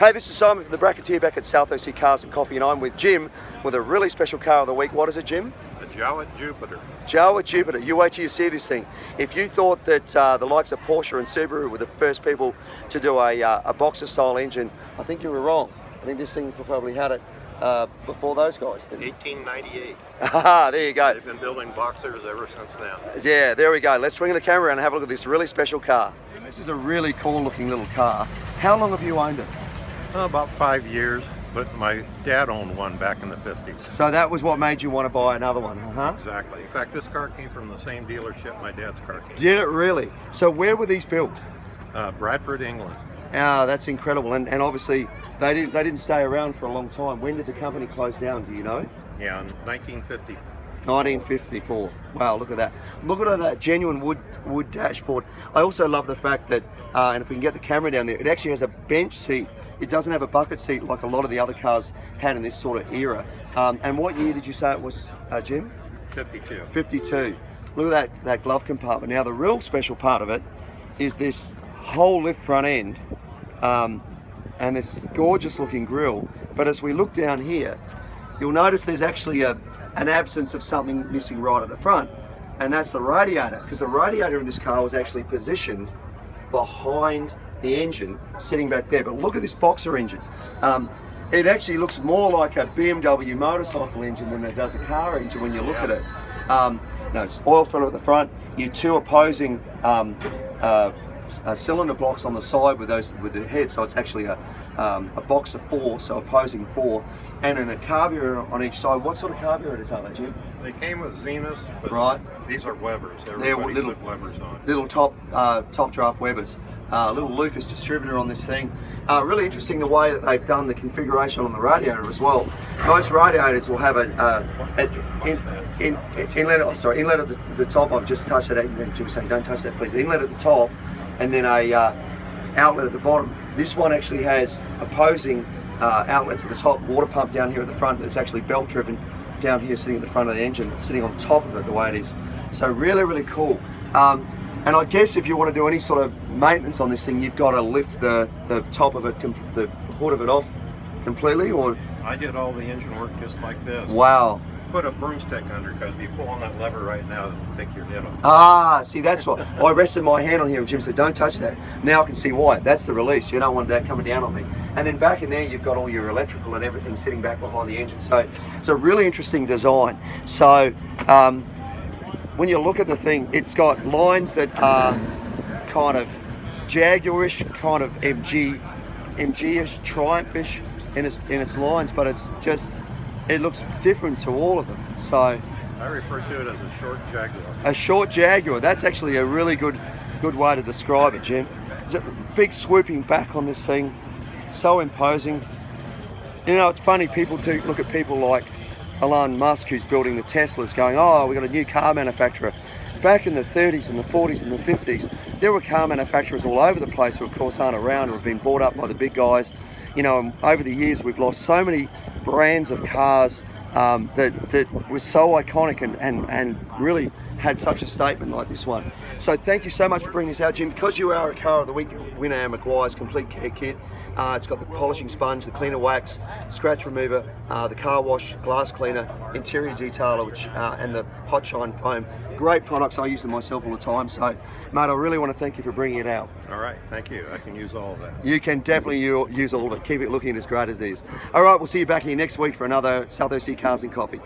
Hey, this is Simon from the Bracketeer back at South OC Cars and Coffee, and I'm with Jim with a really special car of the week. What is it, Jim? A Jowett Jupiter. Jowett Jupiter. You wait till you see this thing. If you thought that the likes of Porsche and Subaru were the first people to do a boxer-style engine, I think you were wrong. I think this thing probably had it before those guys did. 1898. Ah, there you go. They've been building boxers ever since then. Yeah, there we go. Let's swing the camera around and have a look at this really special car. This is a really cool looking little car. How long have you owned it? About 5 years, but my dad owned one back in the 50s. So that was what made you want to buy another one, huh? Exactly. In fact, this car came from the same dealership my dad's car came. Did it really? So where were these built? Bradford, England. Ah, that's incredible. And obviously they didn't stay around for a long time. When did the company close down? Do you know? Yeah, in 1950. 1954. Wow, look at that. Look at that genuine wood dashboard. I also love the fact that, and if we can get the camera down there, it actually has a bench seat. It doesn't have a bucket seat like a lot of the other cars had in this sort of era. And what year did you say it was, Jim? 52. 52. Look at that glove compartment. Now the real special part of it is this whole lift front end and this gorgeous looking grille. But as we look down here, you'll notice there's actually an absence of something missing right at the front, and that's the radiator, because the radiator in this car was actually positioned behind the engine, sitting back there. But look at this boxer engine. It actually looks more like a BMW motorcycle engine than it does a car engine when you look at it. No, it's oil filler at the front, your two opposing cylinder blocks on the side with the head, so it's actually a box of four, so opposing four, and then a carburetor on each side. What sort of carburetors are they, Jim? They came with Zeniths, but right. These are Webers. They're little Webers on. Little top draft Webers. Little Lucas distributor on this thing. Really interesting the way that they've done the configuration on the radiator as well. Most radiators will have an inlet at the top. I've just touched it, and Jim was saying, don't touch that please. Inlet at the top, and then a outlet at the bottom. This one actually has opposing outlets at the top, water pump down here at the front that's actually belt driven down here, sitting at the front of the engine, sitting on top of it the way it is. So really cool. And I guess if you want to do any sort of maintenance on this thing, you've got to lift the top of it, the hood of it off completely, or? I did all the engine work just like this. Wow. Put a broomstick under, because if you pull on that lever right now, it'll take your head off. Ah, see, that's what I rested my hand on here and Jim said, don't touch that. Now I can see why. That's the release. You don't want that coming down on me. And then back in there, you've got all your electrical and everything sitting back behind the engine. So it's a really interesting design. So when you look at the thing, it's got lines that are kind of Jaguarish, kind of MG-ish, Triumph-ish in its lines, but it's just, it looks different to all of them. So I refer to it as a short Jaguar. A short Jaguar. That's actually a really good way to describe it, Jim. Big swooping back on this thing, so imposing. You know, it's funny, people do look at people like Elon Musk, who's building the Teslas, going, oh, we've got a new car manufacturer. Back in the 30s and the 40s and the 50s, there were car manufacturers all over the place who of course aren't around or have been bought up by the big guys. You know, and over the years we've lost so many brands of cars that was so iconic and really had such a statement like this one. So thank you so much for bringing this out, Jim. Because you are a Car of the Week winner, and Maguire's complete care kit. It's got the polishing sponge, the cleaner wax, scratch remover, the car wash, glass cleaner, interior detailer, and the hot shine foam. Great products. I use them myself all the time. So, mate, I really want to thank you for bringing it out. All right, thank you. I can use all of that. You can definitely use all of it. Keep it looking as great as this. All right, we'll see you back here next week for another South OC Cars and Coffee.